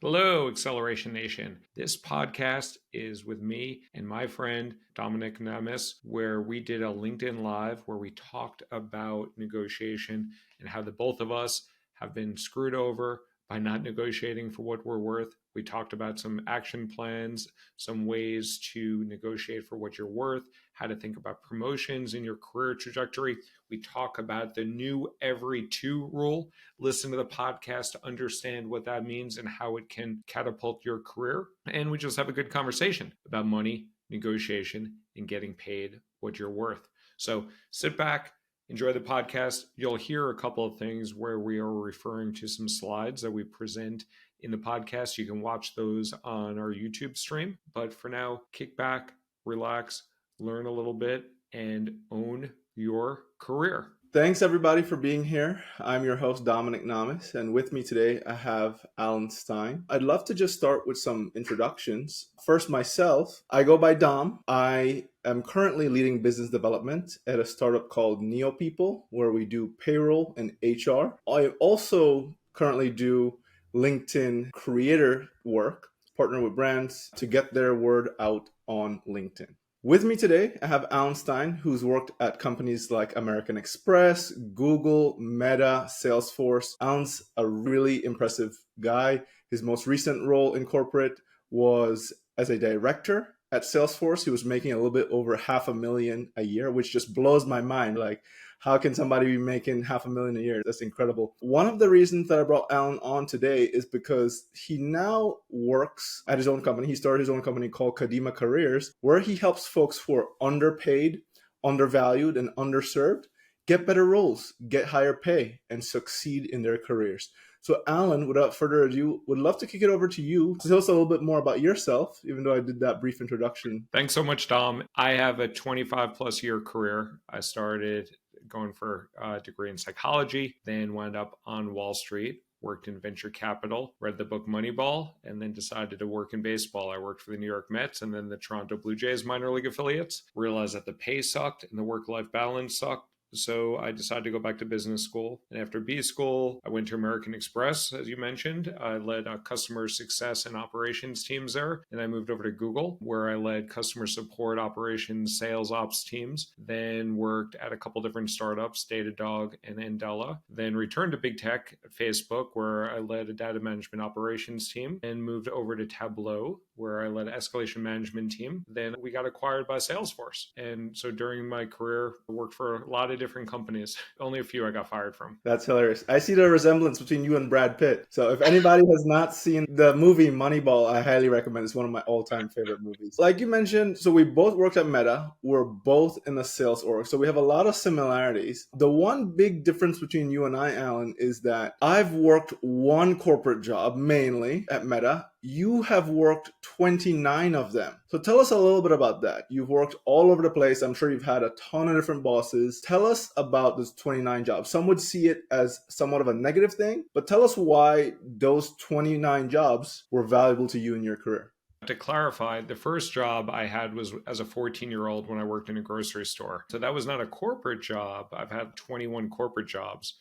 Hello, Acceleration Nation. This podcast is with me and my friend Dominic Nemes, where we did a LinkedIn Live where we talked about negotiation and how the both of us have been screwed over by not negotiating for what we're worth. We talked about some action plans, some ways to negotiate for what you're worth, how to think about promotions in your career trajectory. We talk about the new every two rule. Listen to the podcast to understand what that means and how it can catapult your career. And we just have a good conversation about money, negotiation, and getting paid what you're worth. So sit back, enjoy the podcast. You'll hear a couple of things where we are referring to some slides that we present in the podcast. You can watch those on our YouTube stream. But for now, kick back, relax, learn a little bit, and own your career. Thanks everybody for being here. I'm your host, Dominic Namis, and with me today I have Alan Stein. I'd love to just start with some introductions. First, myself, I go by Dom. I am currently leading business development at a startup called NeoPeople, where we do payroll and HR. I also currently do LinkedIn creator work, partner with brands to get their word out on LinkedIn. With me today, I have Alan Stein, who's worked at companies like American Express, Google, Meta, Salesforce. Alan's a really impressive guy. His most recent role in corporate was as a director at Salesforce. He was making a little bit over $500,000 a year, which just blows my mind. Like, how can somebody be making $500,000 a year? That's incredible. One of the reasons that I brought Alan on today is because he now works at his own company. He started his own company called Kadima Careers, where he helps folks who are underpaid, undervalued, and underserved get better roles, get higher pay, and succeed in their careers. So Alan, without further ado, would love to kick it over to you to tell us a little bit more about yourself, even though I did that brief introduction. Thanks so much, Dom. I have a 25 plus year career. I started going for a degree in psychology, then wound up on Wall Street, worked in venture capital, read the book Moneyball, and then decided to work in baseball. I worked for the New York Mets and then the Toronto Blue Jays minor league affiliates. Realized that the pay sucked and the work-life balance sucked. So I decided to go back to business school. And after B school, I went to American Express, as you mentioned. I led customer success and operations teams there. And I moved over to Google, where I led customer support, operations, sales ops teams. Then worked at a couple different startups, Datadog and Andela. Then returned to big tech at Facebook, where I led a data management operations team. And moved over to Tableau, where I led an escalation management team. Then we got acquired by Salesforce. And so during my career, I worked for a lot of different companies. Only a few I got fired from. That's hilarious. I see the resemblance between you and Brad Pitt. So if anybody has not seen the movie Moneyball, I highly recommend. It's one of my all-time favorite movies. Like you mentioned, so we both worked at Meta. We're both in the sales org. So we have a lot of similarities. The one big difference between you and I, Alan, is that I've worked one corporate job mainly at Meta. You have worked 29 of them. So tell us a little bit about that. You've worked all over the place. I'm sure you've had a ton of different bosses. Tell us about those 29 jobs. Some would see it as somewhat of a negative thing, but tell us why those 29 jobs were valuable to you in your career. To clarify, the first job I had was as a 14-year-old when I worked in a grocery store. So that was not a corporate job. I've had 21 corporate jobs,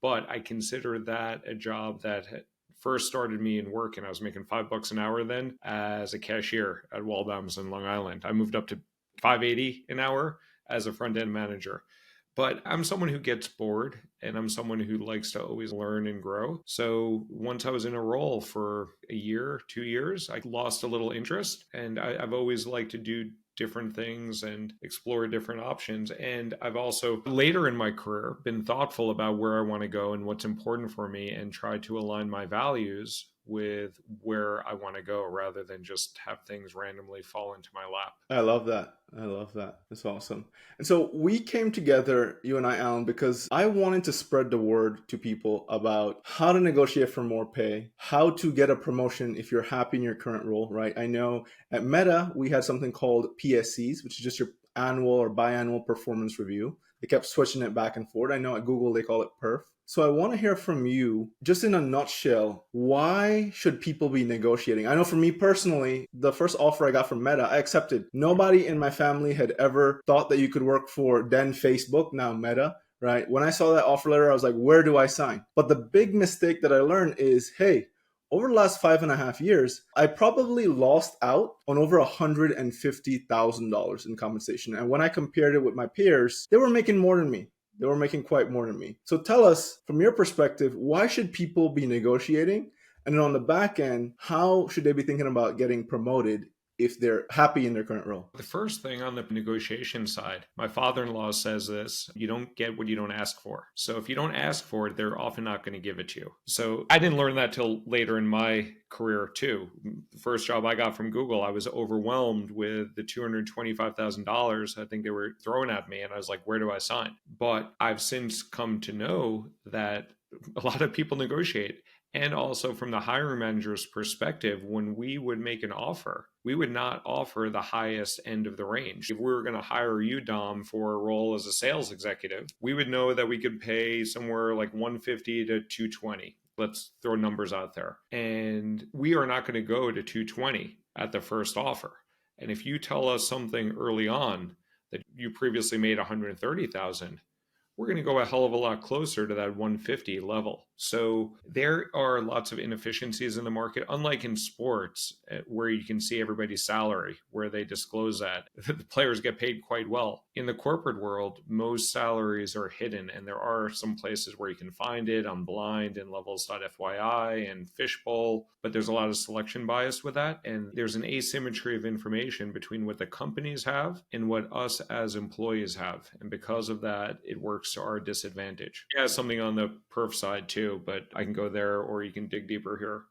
but I consider that a job that first started me in work, and I was making $5 an hour then as a cashier at Walbaum's in Long Island. I moved up to $5.80 an hour as a front end manager. But I'm someone who gets bored and I'm someone who likes to always learn and grow. So once I was in a role for a year, 2 years, I lost a little interest. And I've always liked to do different things and explore different options. And I've also later in my career been thoughtful about where I want to go and what's important for me and try to align my values with where I want to go rather than just have things randomly fall into my lap. I love that. I love that. That's awesome. And so we came together, you and I, Alan, because I wanted to spread the word to people about how to negotiate for more pay, how to get a promotion if you're happy in your current role, right? I know at Meta, we had something called PSCs, which is just your annual or biannual performance review. They kept switching it back and forth. I know at Google, they call it perf. So I want to hear from you, just in a nutshell, why should people be negotiating? I know for me personally, the first offer I got from Meta, I accepted. Nobody in my family had ever thought that you could work for then Facebook, now Meta, right? When I saw that offer letter, I was like, where do I sign? But the big mistake that I learned is, hey, over the last 5.5 years, I probably lost out on over $150,000 in compensation. And when I compared it with my peers, they were making more than me. They were making quite more than me. So tell us, from your perspective, why should people be negotiating? And then on the back end, how should they be thinking about getting promoted if they're happy in their current role? The first thing on the negotiation side, my father-in-law says this: you don't get what you don't ask for. So if you don't ask for it, they're often not going to give it to you. So I didn't learn that till later in my career too. The first job I got from Google, I was overwhelmed with the $225,000 I think they were throwing at me. And I was like, where do I sign? But I've since come to know that a lot of people negotiate. And also from the hiring manager's perspective, when we would make an offer, we would not offer the highest end of the range. If we were going to hire you, Dom, for a role as a sales executive, we would know that we could pay somewhere like 150 to 220. Let's throw numbers out there. And we are not going to go to 220 at the first offer. And if you tell us something early on that you previously made 130,000, we're going to go a hell of a lot closer to that 150 level. So there are lots of inefficiencies in the market, unlike in sports, where you can see everybody's salary, where they disclose that. The players get paid quite well. In the corporate world, most salaries are hidden, and there are some places where you can find it on Blind and Levels.fyi and Fishbowl, but there's a lot of selection bias with that. And there's an asymmetry of information between what the companies have and what us as employees have. And because of that, it works to our disadvantage. It has something on the perf side too, but I can go there or you can dig deeper here.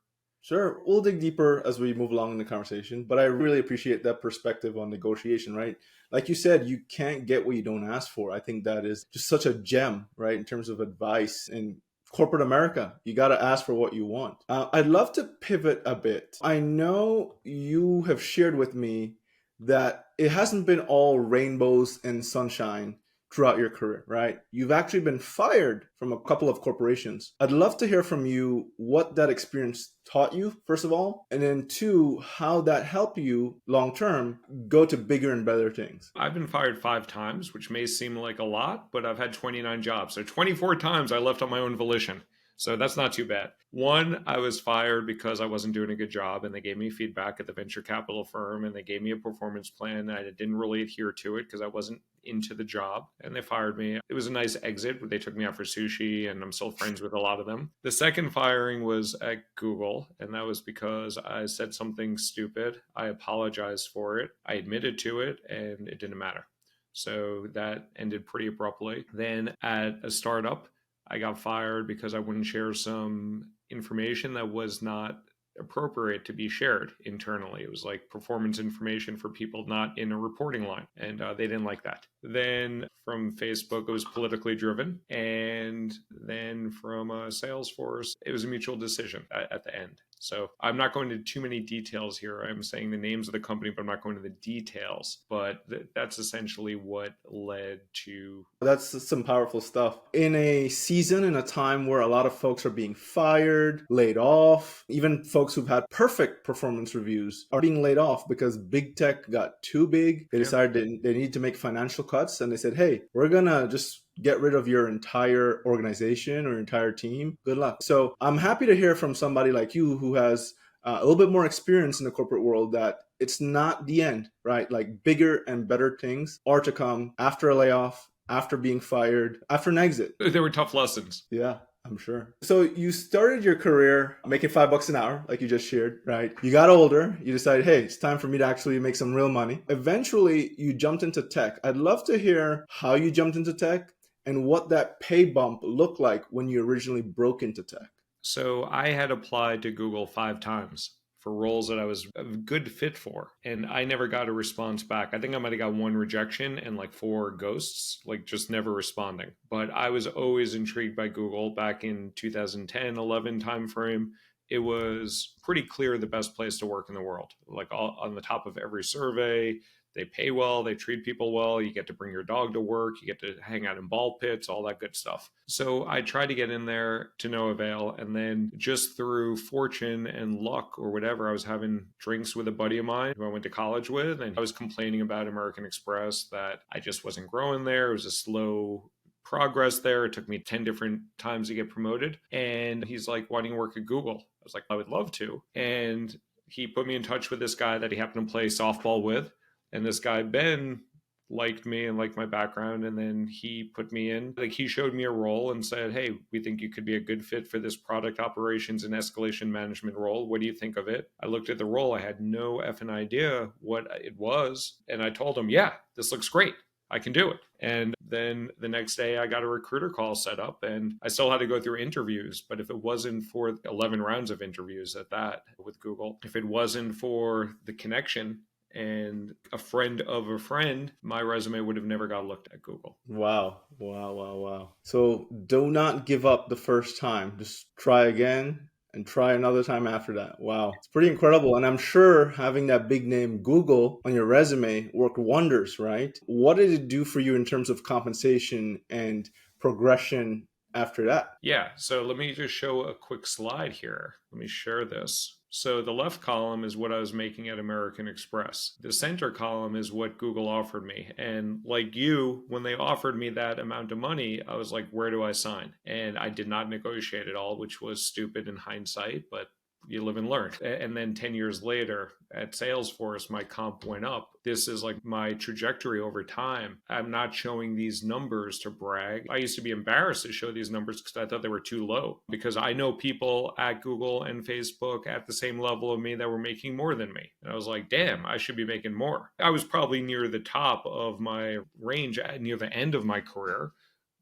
Sure, we'll dig deeper as we move along in the conversation, but I really appreciate that perspective on negotiation, right? Like you said, you can't get what you don't ask for. I think that is just such a gem, right, in terms of advice in corporate America. You got to ask for what you want. I'd love to pivot a bit. I know you have shared with me that it hasn't been all rainbows and sunshine throughout your career, right? You've actually been fired from a couple of corporations. I'd love to hear from you what that experience taught you, first of all, and then two, how that helped you long term go to bigger and better things. I've been fired 5 times, which may seem like a lot, but I've had 29 jobs. So 24 times I left on my own volition. So that's not too bad. One, I was fired because I wasn't doing a good job, and they gave me feedback at the venture capital firm, and they gave me a performance plan. And I didn't really adhere to it because I wasn't into the job, and they fired me. It was a nice exit. They took me out for sushi, and I'm still friends with a lot of them. The second firing was at Google, and that was because I said something stupid. I apologized for it. I admitted to it, and it didn't matter. So that ended pretty abruptly. Then at a startup, I got fired because I wouldn't share some information that was not appropriate to be shared internally. It was like performance information for people not in a reporting line, and they didn't like that. Then from Facebook, it was politically driven. And then from Salesforce, it was a mutual decision at the end. So I'm not going into too many details here. I'm saying the names of the company, but I'm not going to the details. But that's essentially what led to. That's some powerful stuff. In a season, in a time where a lot of folks are being fired, laid off, even folks who've had perfect performance reviews are being laid off because big tech got too big. They decided they need to make financial cuts, and they said, hey, we're going to just get rid of your entire organization or your entire team. Good luck. So I'm happy to hear from somebody like you who has a little bit more experience in the corporate world that it's not the end, right? Like bigger and better things are to come after a layoff, after being fired, after an exit. There were tough lessons. Yeah, I'm sure. So you started your career making $5 an hour, like you just shared, right? You got older. You decided, hey, it's time for me to actually make some real money. Eventually, you jumped into tech. I'd love to hear how you jumped into tech and what that pay bump looked like when you originally broke into tech. So I had applied to Google 5 times for roles that I was a good fit for, and I never got a response back. I think I might have got 1 rejection and like 4 ghosts, like just never responding. But I was always intrigued by Google back in 2010, 11 timeframe. It was pretty clear the best place to work in the world, like on the top of every survey. They pay well, they treat people well, you get to bring your dog to work, you get to hang out in ball pits, all that good stuff. So I tried to get in there to no avail. And then just through fortune and luck or whatever, I was having drinks with a buddy of mine who I went to college with. And I was complaining about American Express, that I just wasn't growing there. It was a slow progress there. It took me 10 different times to get promoted. And he's like, why don't you work at Google? was like, I would love to. And he put me in touch with this guy that he happened to play softball with. And this guy, Ben, liked me and liked my background. And then he put me in, like, he showed me a role and said, hey, we think you could be a good fit for this product operations and escalation management role. What do you think of it? I looked at the role. I had no effing idea what it was. And I told him, yeah, this looks great. I can do it. And then the next day I got a recruiter call set up, and I still had to go through interviews. But if it wasn't for 11 rounds of interviews at that with Google, if it wasn't for the connection and a friend of a friend, my resume would have never got looked at Google. Wow. Wow. Wow. Wow. So do not give up the first time. Just try again and try another time after that. Wow. It's pretty incredible. And I'm sure having that big name Google on your resume worked wonders, right? What did it do for you in terms of compensation and progression after that? Yeah. So let me just show a quick slide here. Let me share this. So the left column is what I was making at American Express. The center column is what Google offered me. And like you, when they offered me that amount of money, I was like, where do I sign? And I did not negotiate at all, which was stupid in hindsight, but you live and learn. And then 10 years later at Salesforce, my comp went up. This is like my trajectory over time. I'm not showing these numbers to brag. I used to be embarrassed to show these numbers because I thought they were too low, because I know people at Google and Facebook at the same level of me that were making more than me. And I was like, damn, I should be making more. I was probably near the top of my range, near the end of my career,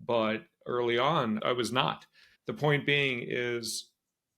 but early on, I was not. The point being is,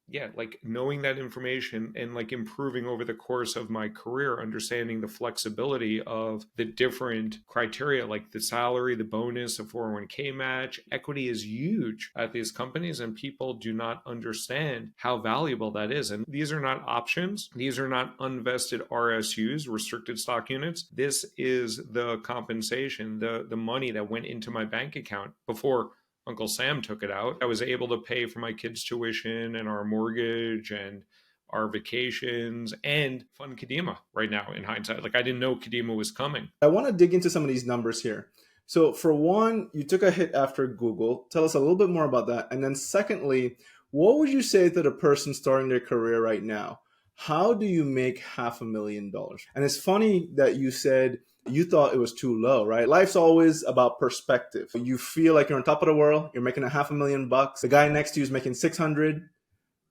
yeah, like knowing that information and like improving over the course of my career, understanding the flexibility of the different criteria, like the salary, the bonus, the 401k match. Equity is huge at these companies, and people do not understand how valuable that is. And these are not options. These are not unvested RSUs, restricted stock units. This is the compensation, the money that went into my bank account before Uncle Sam took it out. I was able to pay for my kids' tuition and our mortgage and our vacations and fund Kadima right now in hindsight. Like, I didn't know Kadima was coming. I want to dig into some of these numbers here. So for one, you took a hit after Google. Tell us a little bit more about that. And then secondly, what would you say to the person starting their career right now? How do you make $500,000? And it's funny that you said you thought it was too low, right? Life's always about perspective. You feel like you're on top of the world. You're making $500,000. The guy next to you is making 600.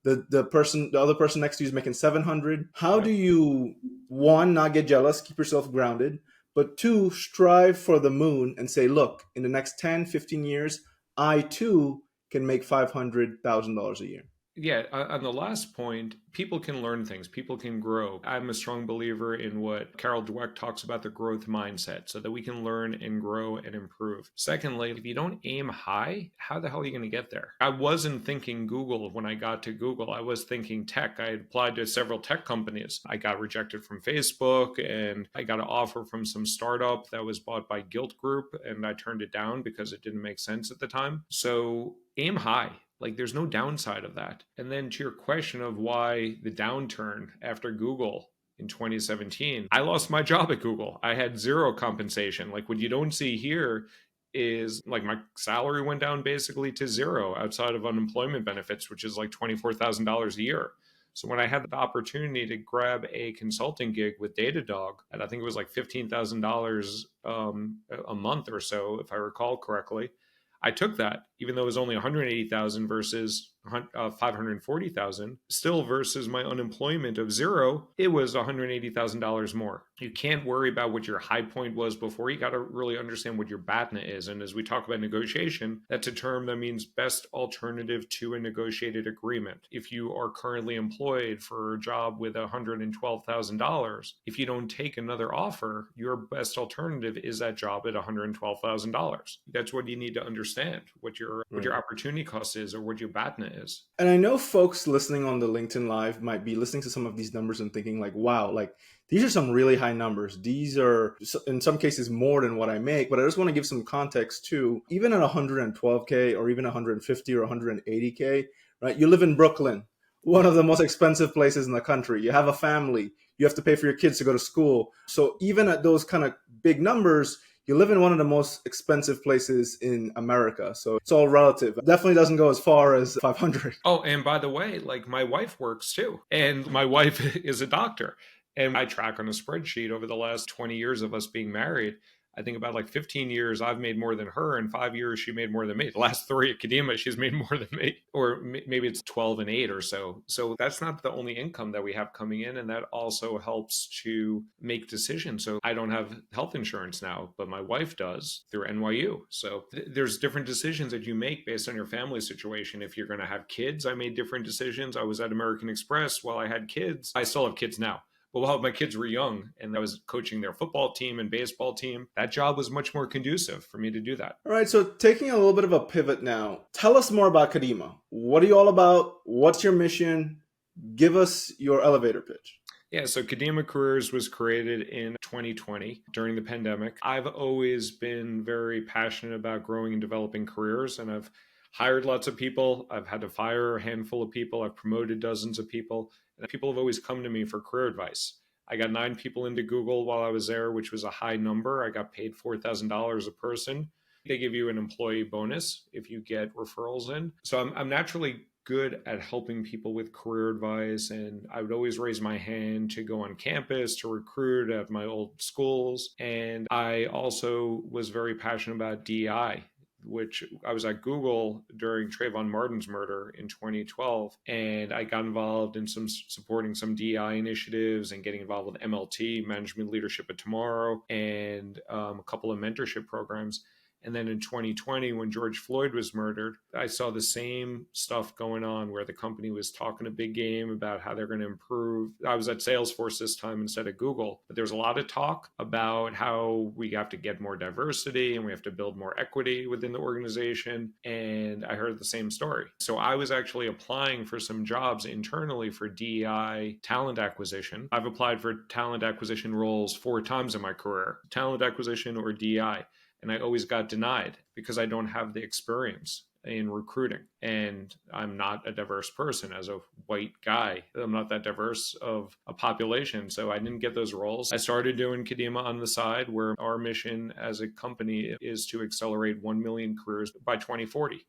The other person next to you is making 700. How do you, one, not get jealous, keep yourself grounded, but two, strive for the moon and say, look, in the next 10, 15 years, I too can make $500,000 a year? Yeah, on the last point, people can learn things, people can grow. I'm a strong believer in what Carol Dweck talks about, the growth mindset, so that we can learn and grow and improve. Secondly, if you don't aim high, how the hell are you going to get there? I wasn't thinking Google when I got to Google. I was thinking tech. I had applied to several tech companies. I got rejected from Facebook, and I got an offer from some startup that was bought by Gilt Group, and I turned it down because it didn't make sense at the time. So aim high. Like, there's no downside of that. And then to your question of why the downturn after Google in 2017, I lost my job at Google. I had zero compensation. Like, what you don't see here is like my salary went down basically to zero outside of unemployment benefits, which is like $24,000 a year. So when I had the opportunity to grab a consulting gig with Datadog, and I think it was like $15,000 a month or so, if I recall correctly, I took that, even though it was only 180,000 versus 540,000, still versus my unemployment of zero, it was $180,000 more. You can't worry about what your high point was before. You got to really understand what your BATNA is. And as we talk about negotiation, that's a term that means best alternative to a negotiated agreement. If you are currently employed for a job with $112,000, if you don't take another offer, your best alternative is that job at $112,000. That's what you need to understand, what your opportunity cost is or what your BATNA is. And I know folks listening on the LinkedIn Live might be listening to some of these numbers and thinking like, wow, like these are some really high numbers. These are in some cases more than what I make, but I just want to give some context too. Even at 112K or even 150 or 180K, right? You live in Brooklyn, one of the most expensive places in the country. You have a family, you have to pay for your kids to go to school. So even at those kind of big numbers, You live in one of the most expensive places in America, so it's all relative. Definitely doesn't go as far as 500. Oh, and by the way, like my wife works too, and my wife is a doctor. And I track on a spreadsheet over the last 20 years of us being married. I think about like 15 years, I've made more than her. In 5 years, she made more than me. The last three at Kadima, she's made more than me. Or maybe it's 12 and 8 or so. So that's not the only income that we have coming in. And that also helps to make decisions. So I don't have health insurance now, but my wife does through NYU. So there's different decisions that you make based on your family situation. If you're going to have kids, I made different decisions. I was at American Express while I had kids. I still have kids now. But while my kids were young and I was coaching their football team and baseball team, that job was much more conducive for me to do that. All right, so taking a little bit of a pivot now, tell us more about Kadima. What are you all about? What's your mission? Give us your elevator pitch. Yeah, so Kadima Careers was created in 2020 during the pandemic. I've always been very passionate about growing and developing careers, and I've hired lots of people. I've had to fire a handful of people. I've promoted dozens of people. And people have always come to me for career advice. I got 9 people into Google while I was there, which was a high number. I got paid $4,000 a person. They give you an employee bonus if you get referrals in. So I'm naturally good at helping people with career advice. And I would always raise my hand to go on campus, to recruit at my old schools. And I also was very passionate about DEI, which I was at Google during Trayvon Martin's murder in 2012. And I got involved in supporting some DEI initiatives and getting involved with MLT, Management Leadership of Tomorrow, and a couple of mentorship programs. And then in 2020, when George Floyd was murdered, I saw the same stuff going on where the company was talking a big game about how they're going to improve. I was at Salesforce this time instead of Google, but there was a lot of talk about how we have to get more diversity and we have to build more equity within the organization. And I heard the same story. So I was actually applying for some jobs internally for DEI talent acquisition. I've applied for talent acquisition roles 4 times in my career, talent acquisition or DEI. And I always got denied because I don't have the experience in recruiting. And I'm not a diverse person as a white guy. I'm not that diverse of a population. So I didn't get those roles. I started doing Kadima on the side, where our mission as a company is to accelerate 1 million careers by 2040.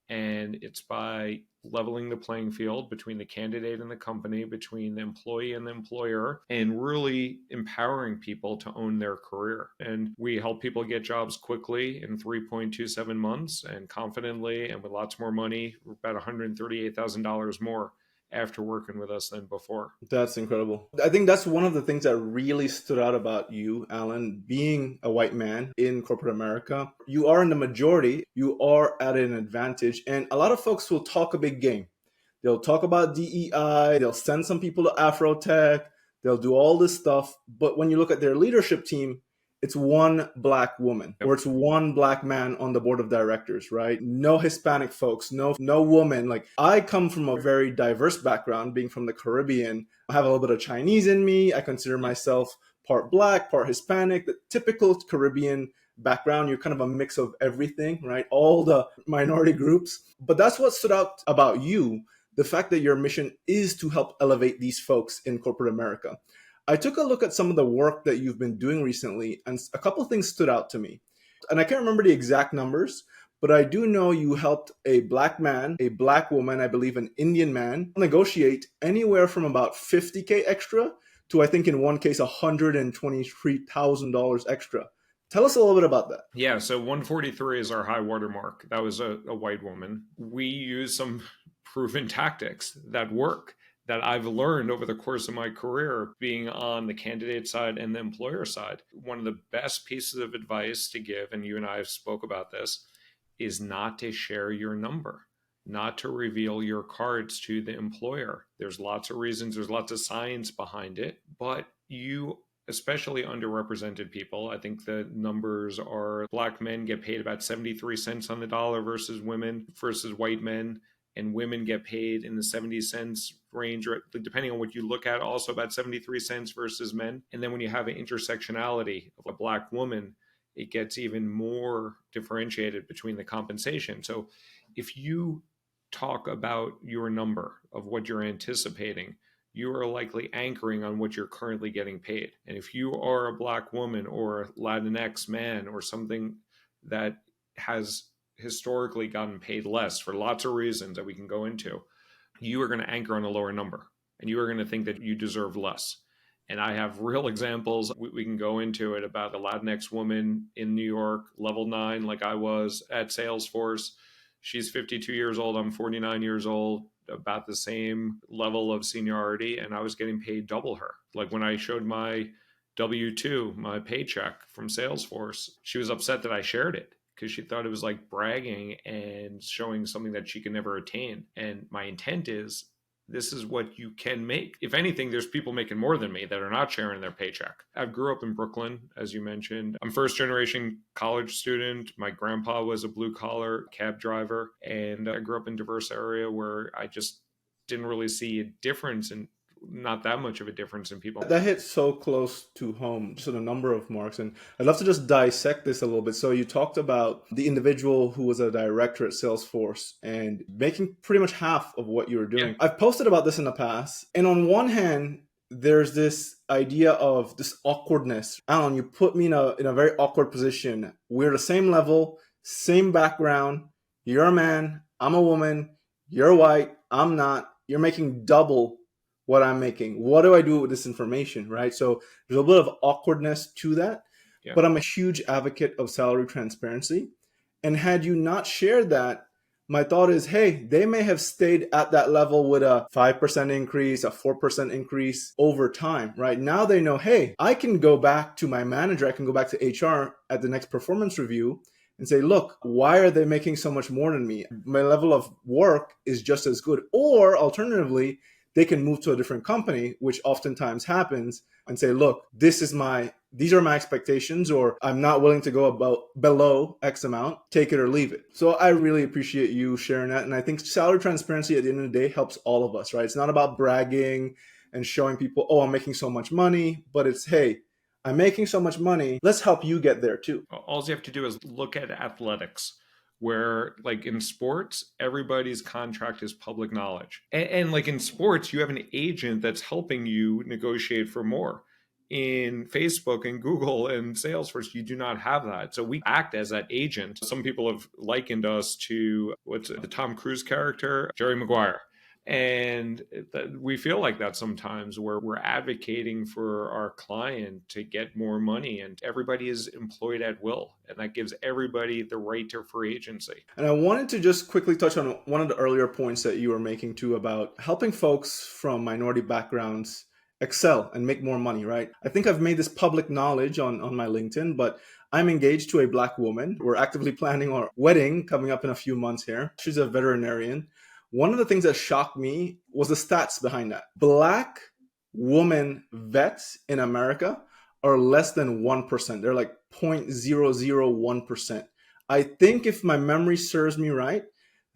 And it's by leveling the playing field between the candidate and the company, between the employee and the employer, and really empowering people to own their career. And we help people get jobs quickly in 3.27 months and confidently and with lots more money, about $138,000 more after working with us than before. That's incredible. I think that's one of the things that really stood out about you, Alan, being a white man in corporate America. You are in the majority, you are at an advantage, and a lot of folks will talk a big game. They'll talk about DEI, they'll send some people to Afrotech, they'll do all this stuff, but when you look at their leadership team, it's one black woman or it's one black man on the board of directors, right? No Hispanic folks, no woman. Like, I come from a very diverse background, being from the Caribbean. I have a little bit of Chinese in me. I consider myself part black, part Hispanic, the typical Caribbean background. You're kind of a mix of everything, right? All the minority groups. But that's what stood out about you, the fact that your mission is to help elevate these folks in corporate America. I took a look at some of the work that you've been doing recently, and a couple of things stood out to me. And I can't remember the exact numbers, but I do know you helped a black man, a black woman, I believe an Indian man, negotiate anywhere from about $50K extra to, I think in one case, $123,000 extra. Tell us a little bit about that. Yeah, so 143 is our high watermark. That was a white woman. We use some proven tactics that work, that I've learned over the course of my career being on the candidate side and the employer side. One of the best pieces of advice to give, and you and I have spoke about this, is not to share your number, not to reveal your cards to the employer. There's lots of reasons, there's lots of science behind it, but you, especially underrepresented people, I think the numbers are black men get paid about 73 cents on the dollar versus women versus white men. And women get paid in the 70 cents range, or depending on what you look at, also about 73 cents versus men. And then when you have an intersectionality of a black woman, it gets even more differentiated between the compensation. So if you talk about your number of what you're anticipating, you are likely anchoring on what you're currently getting paid. And if you are a Black woman or a Latinx man or something that has historically gotten paid less for lots of reasons that we can go into, you are going to anchor on a lower number and you are going to think that you deserve less. And I have real examples. We can go into it about a Latinx woman in New York, level 9, like I was at Salesforce. She's 52 years old. I'm 49 years old, about the same level of seniority. And I was getting paid double her. Like when I showed my W-2, my paycheck from Salesforce, she was upset that I shared it because she thought it was like bragging and showing something that she could never attain. And my intent is, this is what you can make. If anything, there's people making more than me that are not sharing their paycheck. I grew up in Brooklyn, as you mentioned. I'm first generation college student. My grandpa was a blue collar cab driver. And I grew up in a diverse area where I just didn't really see a difference in not that much of a difference in people. That hits so close to home, just on a number of marks. And I'd love to just dissect this a little bit. So you talked about the individual who was a director at Salesforce and making pretty much half of what you were doing. Yeah. I've posted about this in the past. And on one hand, there's this idea of this awkwardness. Alan, you put me in a very awkward position. We're the same level, same background. You're a man, I'm a woman, you're white, I'm not. You're making double what I'm making. What do I do with this information, right? So there's a bit of awkwardness to that, but I'm a huge advocate of salary transparency. And had you not shared that, my thought is, hey, they may have stayed at that level with a 5% increase, a 4% increase over time, right? Now they know, hey, I can go back to my manager, I can go back to HR at the next performance review and say, look, why are they making so much more than me? My level of work is just as good. Or alternatively, they can move to a different company, which oftentimes happens, and say, look, these are my expectations, or I'm not willing to go below X amount, take it or leave it. So I really appreciate you sharing that. And I think salary transparency at the end of the day helps all of us, right? It's not about bragging and showing people, oh, I'm making so much money, but it's, hey, I'm making so much money. Let's help you get there too. All you have to do is look at athletics, where like in sports, everybody's contract is public knowledge. And like in sports, you have an agent that's helping you negotiate for more. In Facebook and Google and Salesforce, you do not have that. So we act as that agent. Some people have likened us to the Tom Cruise character, Jerry Maguire. And we feel like that sometimes, where we're advocating for our client to get more money, and everybody is employed at will. And that gives everybody the right to free agency. And I wanted to just quickly touch on one of the earlier points that you were making too, about helping folks from minority backgrounds excel and make more money, right? I think I've made this public knowledge on my LinkedIn, but I'm engaged to a Black woman. We're actively planning our wedding coming up in a few months here. She's a veterinarian. One of the things that shocked me was the stats behind that. Black woman vets in America are less than 1%. They're like 0.001%. I think if my memory serves me right,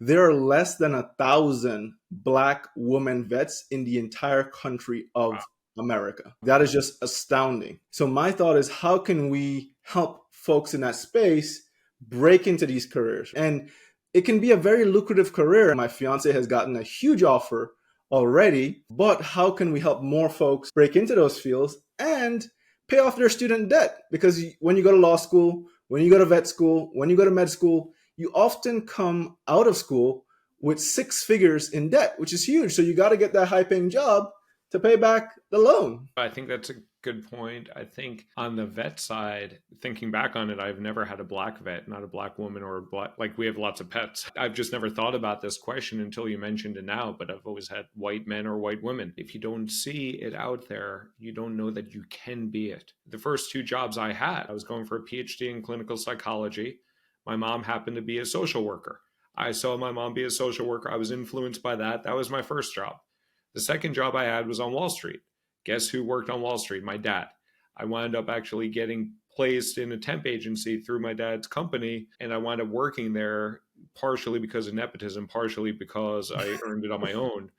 there are less than 1,000 Black women vets in the entire country of America. That is just astounding. So my thought is, how can we help folks in that space break into these careers? And it can be a very lucrative career. My fiance has gotten a huge offer already, but how can we help more folks break into those fields and pay off their student debt? Because when you go to law school, when you go to vet school, when you go to med school, you often come out of school with 6 figures in debt, which is huge. So you got to get that high paying job to pay back the loan. I think that's a good point. I think on the vet side, thinking back on it, I've never had a Black vet, not a Black woman or a Black, like we have lots of pets. I've just never thought about this question until you mentioned it now, but I've always had white men or white women. If you don't see it out there, you don't know that you can be it. The first 2 jobs I had, I was going for a PhD in clinical psychology. My mom happened to be a social worker. I saw my mom be a social worker. I was influenced by that. That was my first job. The second job I had was on Wall Street. Guess who worked on Wall Street? My dad. I wound up actually getting placed in a temp agency through my dad's company, and I wound up working there partially because of nepotism, partially because I earned it on my own,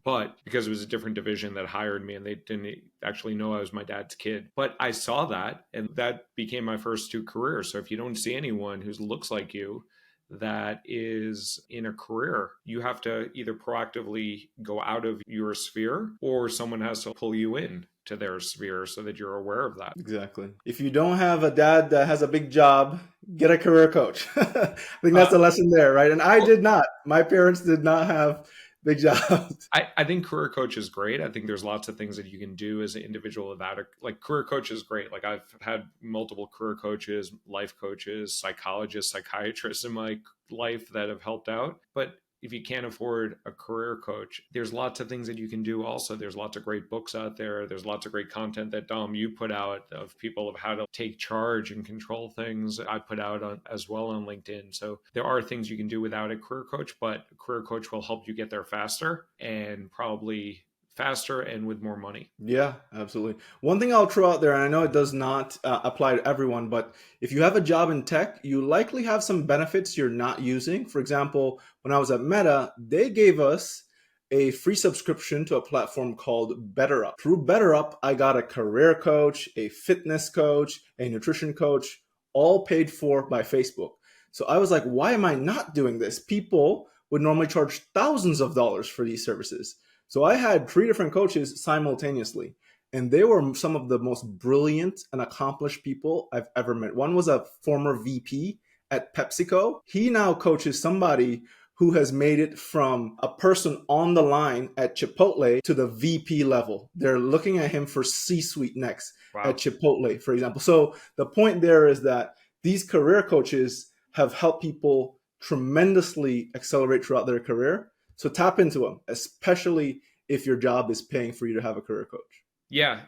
but because it was a different division that hired me and they didn't actually know I was my dad's kid. But I saw that, and that became my first 2 careers. So if you don't see anyone who looks like you, that is in a career, you have to either proactively go out of your sphere or someone has to pull you in to their sphere so that you're aware of that. Exactly. If you don't have a dad that has a big job, get a career coach. I think that's the lesson there, right? And I did not. My parents did not have big jobs. I think career coach is great. I think there's lots of things that you can do as an individual without a, like career coach is great. Like I've had multiple career coaches, life coaches, psychologists, psychiatrists in my life that have helped out. But if you can't afford a career coach, there's lots of things that you can do also. There's lots of great books out there. There's lots of great content that Dom, you put out of people of how to take charge and control things. I put out as well on LinkedIn. So there are things you can do without a career coach, but a career coach will help you get there faster and probably faster and with more money. Yeah, absolutely. One thing I'll throw out there, and I know it does not apply to everyone, but if you have a job in tech, you likely have some benefits you're not using. For example, when I was at Meta, they gave us a free subscription to a platform called BetterUp. Through BetterUp, I got a career coach, a fitness coach, a nutrition coach, all paid for by Facebook. So I was like, why am I not doing this? People would normally charge thousands of dollars for these services. So I had 3 different coaches simultaneously, and they were some of the most brilliant and accomplished people I've ever met. One was a former VP at PepsiCo. He now coaches somebody who has made it from a person on the line at Chipotle to the VP level. They're looking at him for C-suite next at Chipotle, for example. So the point there is that these career coaches have helped people tremendously accelerate throughout their career. So tap into them, especially if your job is paying for you to have a career coach. Yeah,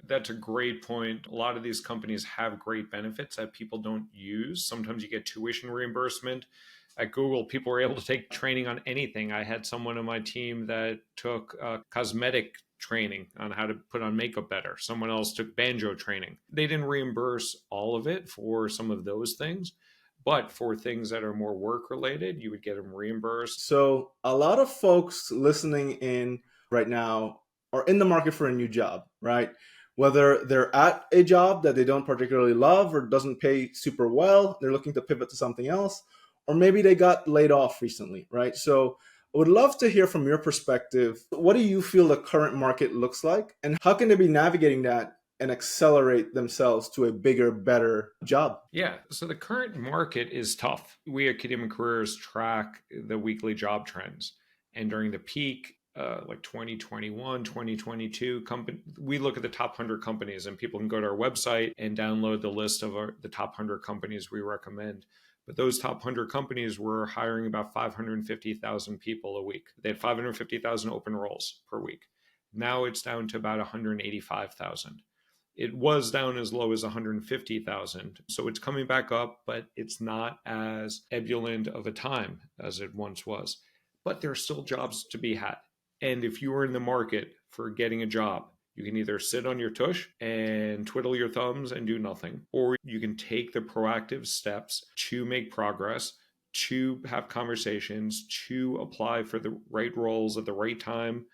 that's a great point. A lot of these companies have great benefits that people don't use. Sometimes you get tuition reimbursement. At Google, people were able to take training on anything. I had someone on my team that took cosmetic training on how to put on makeup better. Someone else took banjo training. They didn't reimburse all of it for some of those things. But for things that are more work related, you would get them reimbursed. So a lot of folks listening in right now are in the market for a new job, right? Whether they're at a job that they don't particularly love or doesn't pay super well, they're looking to pivot to something else, or maybe they got laid off recently, right? So I would love to hear from your perspective. What do you feel the current market looks like, and how can they be navigating that and accelerate themselves to a bigger, better job? Yeah. So the current market is tough. We at Academic Careers track the weekly job trends. And during the peak, like 2021, 2022, we look at the top 100 companies, and people can go to our website and download the list of the top 100 companies we recommend. But those top 100 companies were hiring about 550,000 people a week. They had 550,000 open roles per week. Now it's down to about 185,000. It was down as low as 150,000. So it's coming back up, but it's not as ebullient of a time as it once was. But there are still jobs to be had. And if you are in the market for getting a job, you can either sit on your tush and twiddle your thumbs and do nothing, or you can take the proactive steps to make progress, to have conversations, to apply for the right roles at the right time,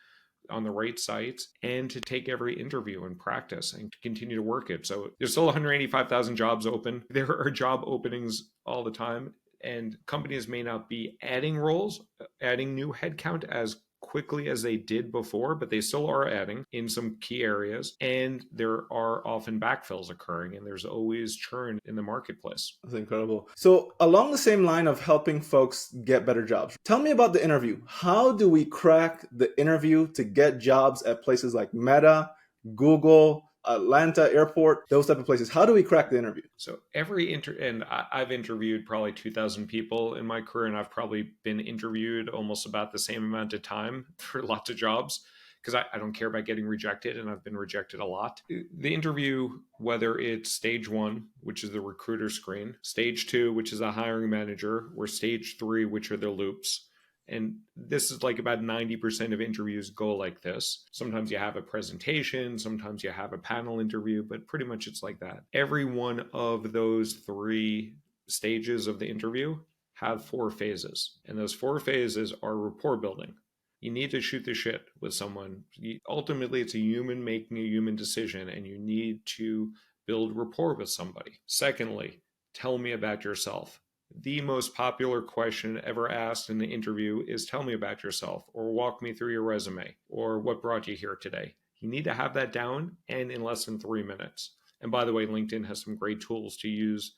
on the right sites, and to take every interview and practice and to continue to work it. So there's still 185,000 jobs open. There are job openings all the time, and companies may not be adding roles, adding new headcount as quickly as they did before, but they still are adding in some key areas. And there are often backfills occurring, and there's always churn in the marketplace. That's incredible. So along the same line of helping folks get better jobs, tell me about the interview. How do we crack the interview to get jobs at places like Meta, Google, Atlanta Airport, those type of places? How do we crack the interview? So and I've interviewed probably 2,000 people in my career, and I've probably been interviewed almost about the same amount of time for lots of jobs because I don't care about getting rejected, and I've been rejected a lot. The interview, whether it's stage 1, which is the recruiter screen, stage 2, which is a hiring manager, or stage 3, which are the loops. And this is like about 90% of interviews go like this. Sometimes you have a presentation, sometimes you have a panel interview, but pretty much it's like that. Every one of those 3 stages of the interview have 4 phases. And those 4 phases are rapport building. You need to shoot the shit with someone. Ultimately, it's a human making a human decision, and you need to build rapport with somebody. Secondly, tell me about yourself. The most popular question ever asked in the interview is tell me about yourself, or walk me through your resume, or what brought you here today. You need to have that down and in less than 3 minutes. And by the way, LinkedIn has some great tools to use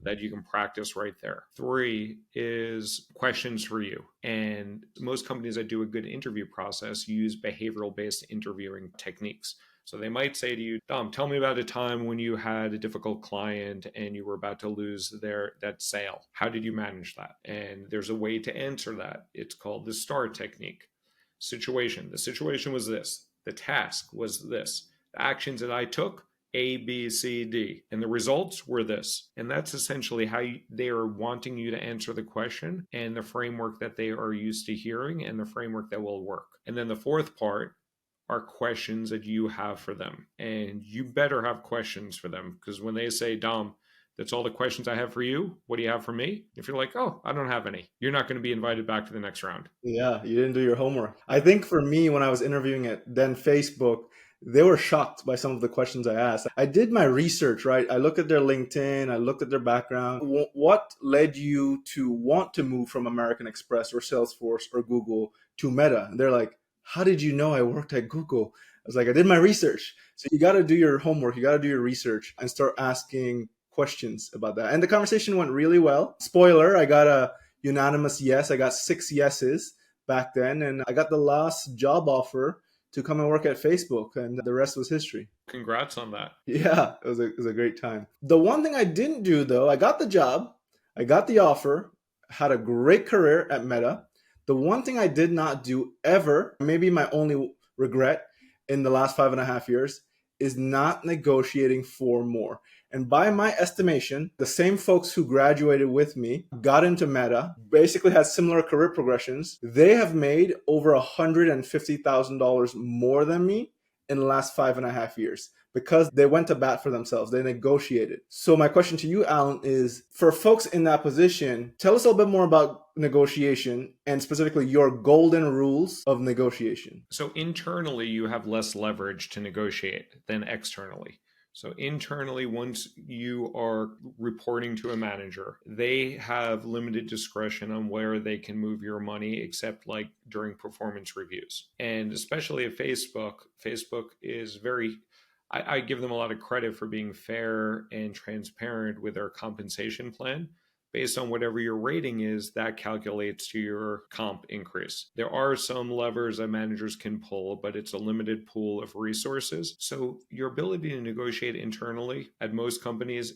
that you can practice right there. 3 is questions for you. And most companies that do a good interview process use behavioral based interviewing techniques. So they might say to you, Dom, tell me about a time when you had a difficult client and you were about to lose that sale. How did you manage that? And there's a way to answer that. It's called the STAR technique. Situation. The situation was this. The task was this. The actions that I took, A, B, C, D. And the results were this. And that's essentially how they are wanting you to answer the question and the framework that they are used to hearing and the framework that will work. And then the fourth part are questions that you have for them. And you better have questions for them, because when they say, Dom, that's all the questions I have for you, what do you have for me? If you're like, oh, I don't have any, you're not going to be invited back to the next round. Yeah, you didn't do your homework. I think for me, when I was interviewing at then Facebook, they were shocked by some of the questions I asked. I did my research, right? I looked at their LinkedIn, I looked at their background. What led you to want to move from American Express or Salesforce or Google to Meta? And they're like, how did you know I worked at Google? I was like, I did my research. So you got to do your homework, you got to do your research and start asking questions about that. And the conversation went really well. Spoiler, I got a unanimous yes. I got 6 yeses back then. And I got the last job offer to come and work at Facebook. And the rest was history. Congrats on that. Yeah, it was a great time. The one thing I didn't do, though, I got the job, I got the offer, had a great career at Meta. The one thing I did not do ever, maybe my only regret in the last 5.5 years, is not negotiating for more. And by my estimation, the same folks who graduated with me, got into Meta, basically had similar career progressions. They have made over $150,000 more than me in the last 5.5 years because they went to bat for themselves. They negotiated. So my question to you, Alan, is for folks in that position, tell us a little bit more about negotiation and specifically your golden rules of negotiation. So internally, you have less leverage to negotiate than externally. So internally, once you are reporting to a manager, they have limited discretion on where they can move your money, except like during performance reviews. And especially at Facebook, Facebook is I give them a lot of credit for being fair and transparent with their compensation plan. Based on whatever your rating is, that calculates to your comp increase. There are some levers that managers can pull, but it's a limited pool of resources. So your ability to negotiate internally at most companies,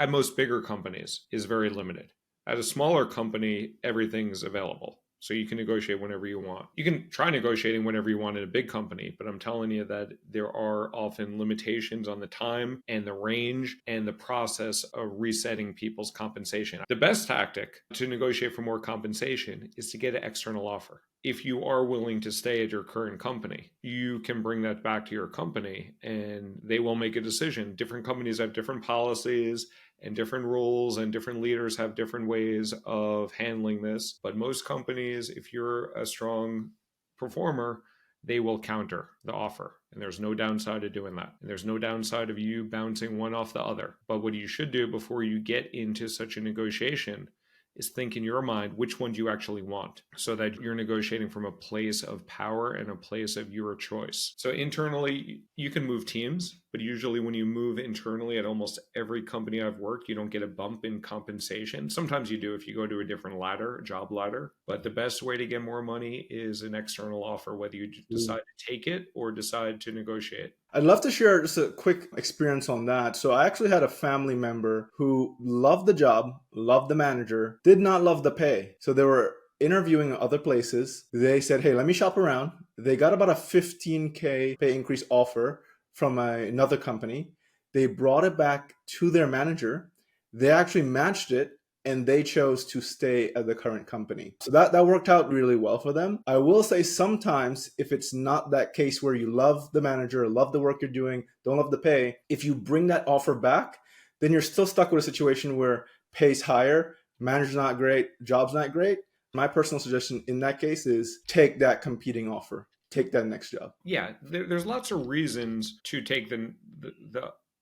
at most bigger companies, is very limited. At a smaller company, everything's available. So you can negotiate whenever you want. You can try negotiating whenever you want in a big company, but I'm telling you that there are often limitations on the time and the range and the process of resetting people's compensation. The best tactic to negotiate for more compensation is to get an external offer. If you are willing to stay at your current company, you can bring that back to your company and they will make a decision. Different companies have different policies and different rules, and different leaders have different ways of handling this. But most companies, if you're a strong performer, they will counter the offer. And there's no downside to doing that. And there's no downside of you bouncing one off the other. But what you should do before you get into such a negotiation is think in your mind which one do you actually want, so that you're negotiating from a place of power and a place of your choice. So internally, you can move teams, but usually when you move internally at almost every company I've worked, you don't get a bump in compensation. Sometimes you do if you go to a different ladder, a job ladder. But the best way to get more money is an external offer, whether you decide to take it or decide to negotiate. I'd love to share just a quick experience on that. So I actually had a family member who loved the job, loved the manager, did not love the pay. So they were interviewing other places. They said, hey, let me shop around. They got about a $15K pay increase offer from another company. They brought it back to their manager. They actually matched it, and they chose to stay at the current company. So that worked out really well for them. I will say sometimes if it's not that case where you love the manager, love the work you're doing, don't love the pay, if you bring that offer back, then you're still stuck with a situation where pay's higher, manager's not great, job's not great. My personal suggestion in that case is take that competing offer. Take that next job. Yeah, there's lots of reasons to take the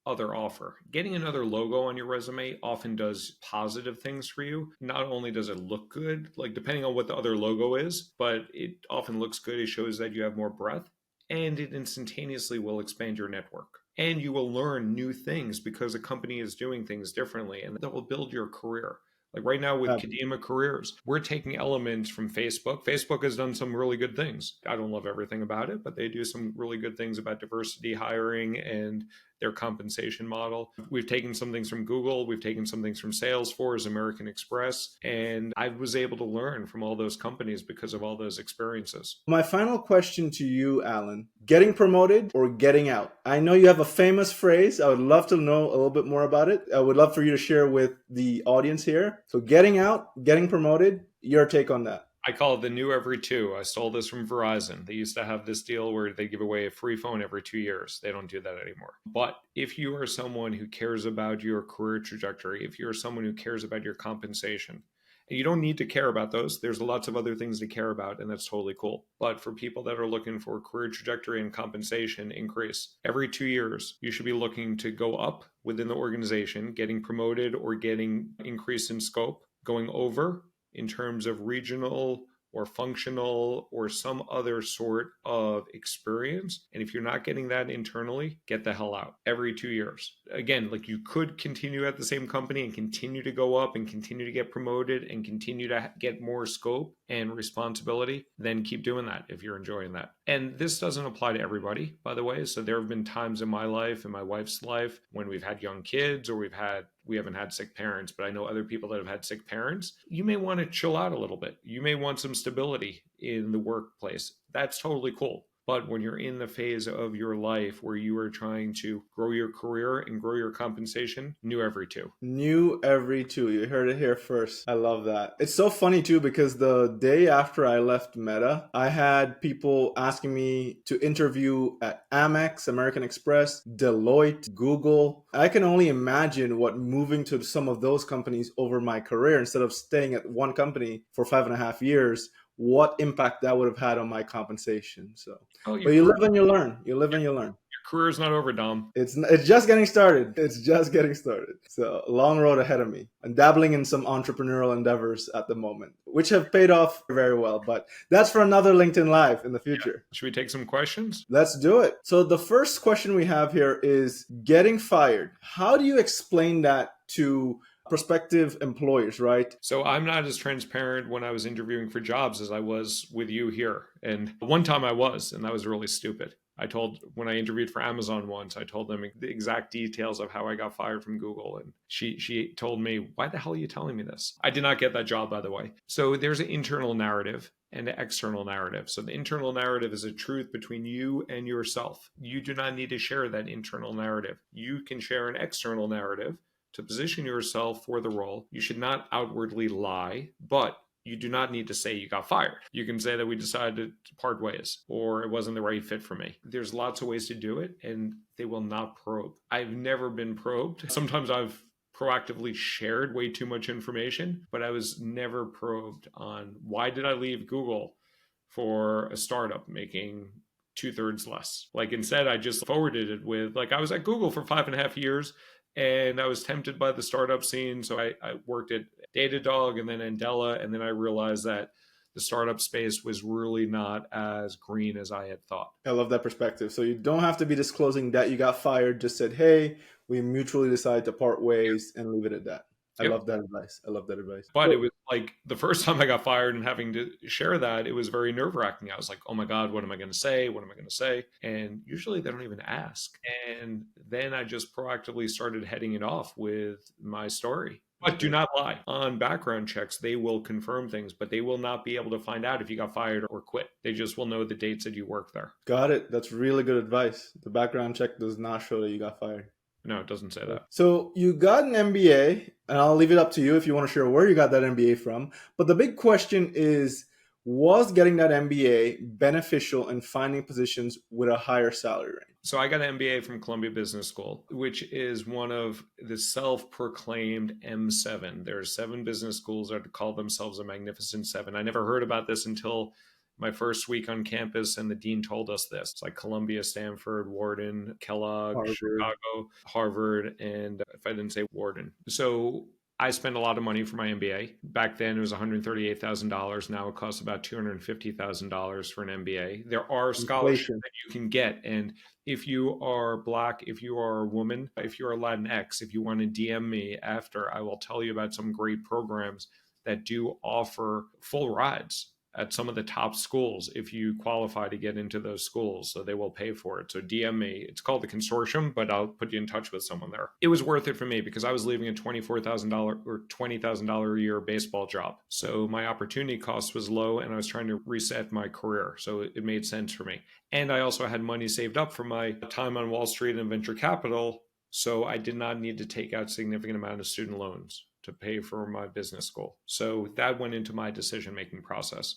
other offer. Getting another logo on your resume often does positive things for you. Not only does it look good, like depending on what the other logo is, but it often looks good. It shows that you have more breadth, and it instantaneously will expand your network. And you will learn new things because a company is doing things differently, and that will build your career. Like right now with Kadima Careers, we're taking elements from Facebook. Facebook has done some really good things. I don't love everything about it, but they do some really good things about diversity hiring and their compensation model. We've taken some things from Google. We've taken some things from Salesforce, American Express, and I was able to learn from all those companies because of all those experiences. My final question to you, Alan, getting promoted or getting out? I know you have a famous phrase. I would love to know a little bit more about it. I would love for you to share with the audience here. So getting out, getting promoted, your take on that. I call it the new every two. I stole this from Verizon. They used to have this deal where they give away a free phone every 2 years. They don't do that anymore. But if you are someone who cares about your career trajectory, if you're someone who cares about your compensation, and you don't need to care about those, there's lots of other things to care about, and that's totally cool. But for people that are looking for career trajectory and compensation increase, every 2 years, you should be looking to go up within the organization, getting promoted or getting increase in scope, going over in terms of regional or functional or some other sort of experience. And if you're not getting that internally, get the hell out every 2 years. Again, like you could continue at the same company and continue to go up and continue to get promoted and continue to get more scope and responsibility, then keep doing that if you're enjoying that. And this doesn't apply to everybody, by the way. So there have been times in my life and my wife's life when we've had young kids or we haven't had sick parents, but I know other people that have had sick parents. You may want to chill out a little bit. You may want some stability in the workplace. That's totally cool. But when you're in the phase of your life where you are trying to grow your career and grow your compensation, new every two. New every two. You heard it here first. I love that. It's so funny too, because the day after I left Meta, I had people asking me to interview at Amex, American Express, Deloitte, Google. I can only imagine what moving to some of those companies over my career instead of staying at one company for 5.5 years, what impact that would have had on my compensation. So, but you live and you learn. You live and you learn. Your career's not over, Dom. It's just getting started. It's just getting started. So a long road ahead of me. I'm dabbling in some entrepreneurial endeavors at the moment, which have paid off very well. But that's for another LinkedIn Live in the future. Yeah. Should we take some questions? Let's do it. So the first question we have here is getting fired. How do you explain that to prospective employers, right? So I'm not as transparent when I was interviewing for jobs as I was with you here. And one time I was, and that was really stupid. When I interviewed for Amazon once, I told them the exact details of how I got fired from Google. And she told me, why the hell are you telling me this? I did not get that job, by the way. So there's an internal narrative and an external narrative. So the internal narrative is a truth between you and yourself. You do not need to share that internal narrative. You can share an external narrative to position yourself for the role. You should not outwardly lie, but you do not need to say you got fired. You can say that we decided to part ways or it wasn't the right fit for me. There's lots of ways to do it and they will not probe. I've never been probed. Sometimes I've proactively shared way too much information, but I was never probed on why did I leave Google for a startup making 2/3 less. Like instead, I just forwarded it with I was at Google for 5.5 years and I was tempted by the startup scene. So I worked at Datadog and then Andela. And then I realized that the startup space was really not as green as I had thought. I love that perspective. So you don't have to be disclosing that you got fired. Just said, hey, we mutually decided to part ways and leave it at that. I love that advice. I love that advice. But it was like the first time I got fired and having to share that, it was very nerve-wracking. I was like, oh my God, what am I going to say? What am I going to say? And usually they don't even ask. And then I just proactively started heading it off with my story. But do not lie. On background checks, they will confirm things, but they will not be able to find out if you got fired or quit. They just will know the dates that you worked there. Got it. That's really good advice. The background check does not show that you got fired. No, it doesn't say that. So you got an MBA, and I'll leave it up to you if you want to share where you got that MBA from. But the big question is, was getting that MBA beneficial in finding positions with a higher salary range? So I got an MBA from Columbia Business School, which is one of the self-proclaimed M7. There are 7 business schools that call themselves a Magnificent Seven. I never heard about this until my first week on campus, and the dean told us this. It's like Columbia, Stanford, Wharton, Kellogg, Harvard. Chicago, Harvard, and if I didn't say Wharton. So I spent a lot of money for my MBA. Back then, it was $138,000. Now it costs about $250,000 for an MBA. There are scholarships Inflation. that you can get. And if you are Black, if you are a woman, if you are Latinx, if you want to DM me after, I will tell you about some great programs that do offer full rides at some of the top schools if you qualify to get into those schools. So they will pay for it. So DM me. It's called the consortium, but I'll put you in touch with someone there. It was worth it for me because I was leaving a $24,000 or $20,000 a year baseball job. So my opportunity cost was low and I was trying to reset my career. So it made sense for me. And I also had money saved up from my time on Wall Street and venture capital. So I did not need to take out significant amount of student loans to pay for my business school. So that went into my decision-making process.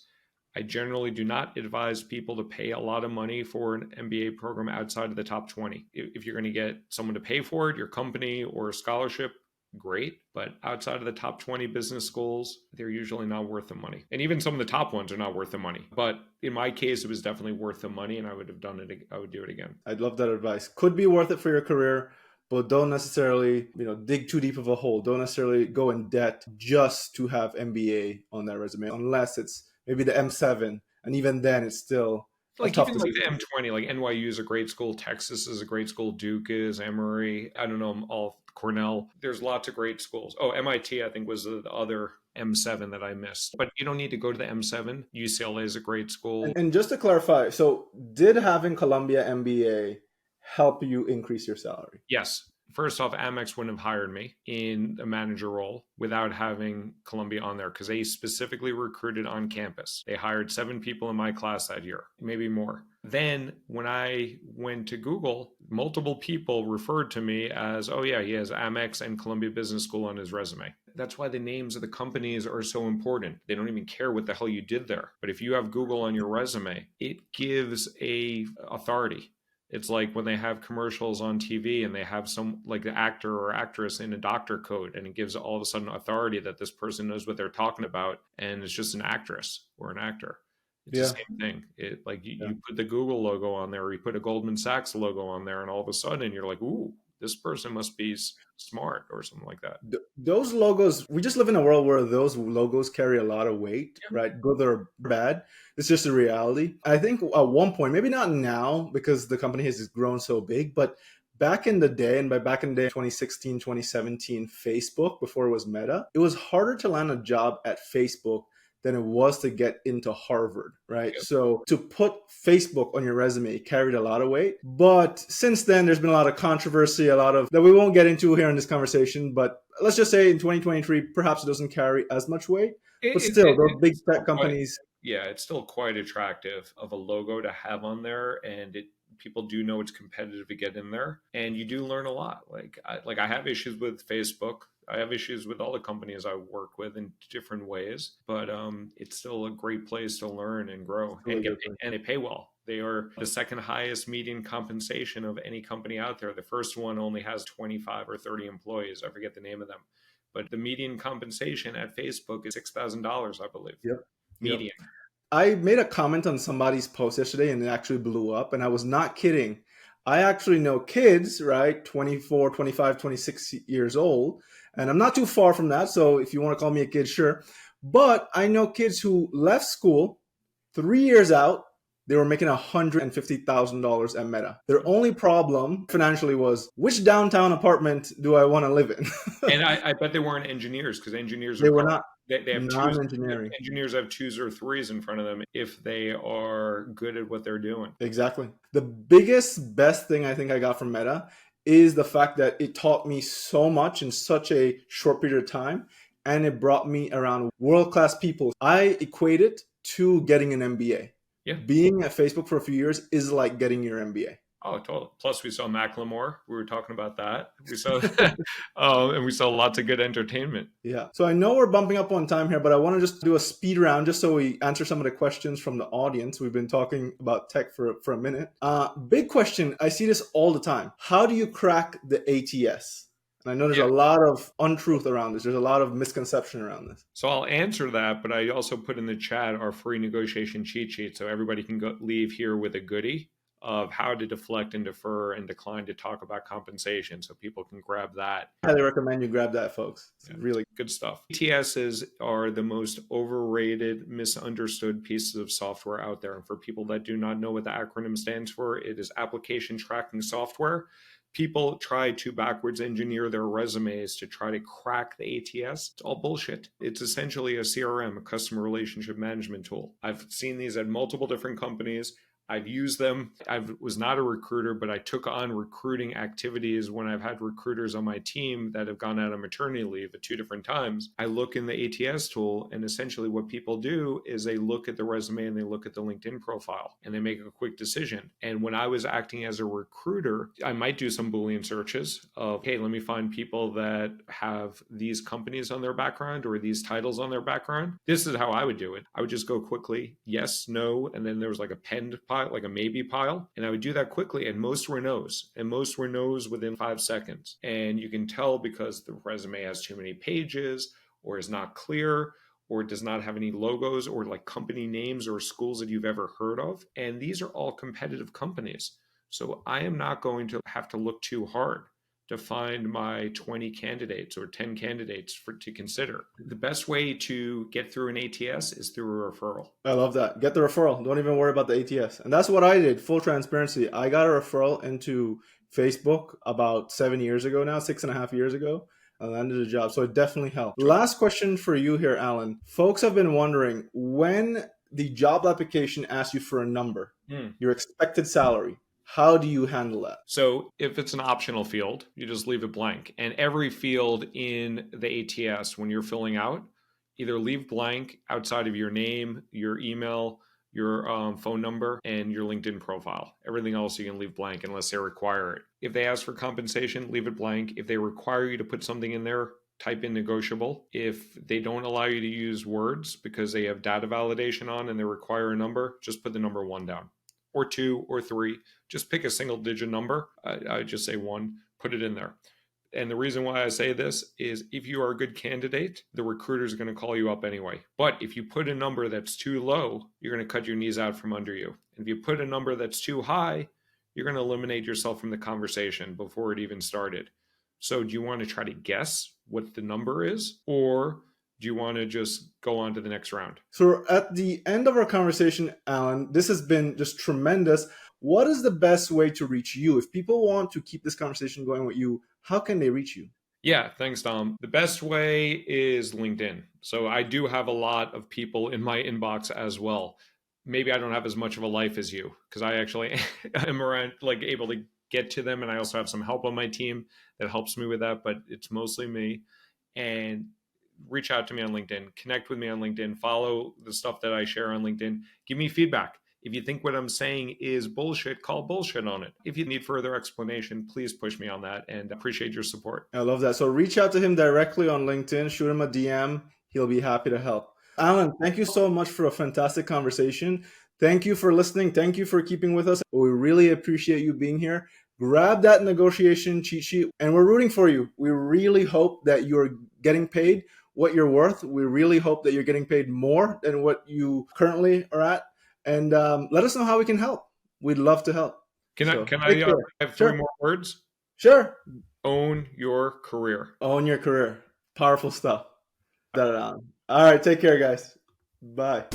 I generally do not advise people to pay a lot of money for an MBA program outside of the top 20. If you're going to get someone to pay for it, your company or a scholarship, great. But outside of the top 20 business schools, they're usually not worth the money. And even some of the top ones are not worth the money. But in my case, it was definitely worth the money and I would have done it. I would do it again. I'd love that advice. Could be worth it for your career, but don't necessarily, dig too deep of a hole. Don't necessarily go in debt just to have MBA on that resume, unless it's maybe the M7. And even then, it's still like tough even to like the M20, like NYU is a great school, Texas is a great school, Duke is, Emory, I don't know, all Cornell. There's lots of great schools. Oh, MIT, I think was the other M7 that I missed. But you don't need to go to the M7. UCLA is a great school. And just to clarify, so did having Columbia MBA help you increase your salary? Yes. First off, Amex wouldn't have hired me in a manager role without having Columbia on there because they specifically recruited on campus. They hired 7 people in my class that year, maybe more. Then when I went to Google, multiple people referred to me as, oh yeah, he has Amex and Columbia Business School on his resume. That's why the names of the companies are so important. They don't even care what the hell you did there. But if you have Google on your resume, it gives a authority. It's like when they have commercials on TV and they have some like the actor or actress in a doctor coat and it gives all of a sudden authority that this person knows what they're talking about and it's just an actress or an actor. It's the same thing. It like you put the Google logo on there or you put a Goldman Sachs logo on there and all of a sudden you're like, ooh, this person must be smart or something like that. Those logos, we just live in a world where those logos carry a lot of weight, right? Good or bad. It's just a reality. I think at one point, maybe not now because the company has grown so big, but back in the day, and by back in the day, 2016, 2017, Facebook, before it was Meta, it was harder to land a job at Facebook than it was to get into Harvard, right? Yep. So to put Facebook on your resume carried a lot of weight. But since then, there's been a lot of controversy, a lot of that we won't get into here in this conversation. But let's just say in 2023, perhaps it doesn't carry as much weight. But still, those big tech companies. Yeah, it's still quite attractive of a logo to have on there. And people do know it's competitive to get in there. And you do learn a lot. Like I have issues with Facebook. I have issues with all the companies I work with in different ways, but it's still a great place to learn and grow and they pay well. They are the second highest median compensation of any company out there. The first one only has 25 or 30 employees. I forget the name of them, but the median compensation at Facebook is $6,000, I believe. Yep. Median. I made a comment on somebody's post yesterday and it actually blew up, and I was not kidding. I actually know kids, right? 24, 25, 26 years old. And I'm not too far from that. So if you want to call me a kid, sure. But I know kids who left school 3 years out. They were making $150,000 at Meta. Their only problem financially was, which downtown apartment do I want to live in? And I bet they weren't engineers because engineers they were not. They have non-engineering. Engineers have 2s or 3s in front of them if they are good at what they're doing. Exactly. The best thing I think I got from Meta is the fact that it taught me so much in such a short period of time, and it brought me around world-class people. I equate it to getting an MBA. Yeah. Being at Facebook for a few years is like getting your MBA. Oh, totally. Plus, we saw Macklemore. We were talking about that. We saw, and we saw lots of good entertainment. Yeah. So I know we're bumping up on time here, but I want to just do a speed round just so we answer some of the questions from the audience. We've been talking about tech for a minute. Big question. I see this all the time. How do you crack the ATS? And I know there's Yeah. a lot of untruth around this. There's a lot of misconception around this. So I'll answer that, but I also put in the chat our free negotiation cheat sheet so everybody can leave here with a goodie of how to deflect and defer and decline to talk about compensation, so people can grab that. I highly recommend you grab that, folks. It's really good stuff. ATSs are the most overrated, misunderstood pieces of software out there. And for people that do not know what the acronym stands for, it is application tracking software. People try to backwards engineer their resumes to try to crack the ATS. It's all bullshit. It's essentially a CRM, a customer relationship management tool. I've seen these at multiple different companies. I've used them. I was not a recruiter, but I took on recruiting activities when I've had recruiters on my team that have gone out on maternity leave at 2 different times. I look in the ATS tool, and essentially what people do is they look at the resume and they look at the LinkedIn profile and they make a quick decision. And when I was acting as a recruiter, I might do some Boolean searches of, hey, let me find people that have these companies on their background or these titles on their background. This is how I would do it. I would just go quickly, yes, no, and then there was like a penned pile, like a maybe pile. And I would do that quickly. And most were no's. And most were no's within 5 seconds. And you can tell because the resume has too many pages or is not clear or does not have any logos or like company names or schools that you've ever heard of. And these are all competitive companies. So I am not going to have to look too hard to find my 20 candidates or 10 candidates to consider. The best way to get through an ATS is through a referral. I love that. Get the referral. Don't even worry about the ATS. And that's what I did. Full transparency. I got a referral into Facebook about 7 years ago now, 6.5 years ago. I landed a job. So it definitely helped. Last question for you here, Alan. Folks have been wondering, when the job application asks you for a number, your expected salary, how do you handle that? So if it's an optional field, you just leave it blank. And every field in the ATS, when you're filling out, either leave blank outside of your name, your email, your phone number, and your LinkedIn profile. Everything else you can leave blank unless they require it. If they ask for compensation, leave it blank. If they require you to put something in there, type in negotiable. If they don't allow you to use words because they have data validation on and they require a number, just put the number 1 down. Or 2 or 3, just pick a single digit number. I just say 1, put it in there. And the reason why I say this is if you are a good candidate, the recruiter is going to call you up anyway. But if you put a number that's too low, you're going to cut your knees out from under you. And if you put a number that's too high, you're going to eliminate yourself from the conversation before it even started. So do you want to try to guess what the number is, or do you want to just go on to the next round? So at the end of our conversation, Alan, this has been just tremendous. What is the best way to reach you? If people want to keep this conversation going with you, how can they reach you? Yeah, thanks, Dom. The best way is LinkedIn. So I do have a lot of people in my inbox as well. Maybe I don't have as much of a life as you because I actually am around, like able to get to them. And I also have some help on my team that helps me with that, but it's mostly me. And reach out to me on LinkedIn, connect with me on LinkedIn, follow the stuff that I share on LinkedIn, give me feedback. If you think what I'm saying is bullshit, call bullshit on it. If you need further explanation, please push me on that, and appreciate your support. I love that. So reach out to him directly on LinkedIn, shoot him a DM. He'll be happy to help. Alan, thank you so much for a fantastic conversation. Thank you for listening. Thank you for keeping with us. We really appreciate you being here. Grab that negotiation cheat sheet, and we're rooting for you. We really hope that you're getting paid what you're worth. We really hope that you're getting paid more than what you currently are at. And let us know how we can help. We'd love to help. Can I have 3 more words? Sure. Own your career. Own your career. Powerful stuff. All right. Take care, guys. Bye.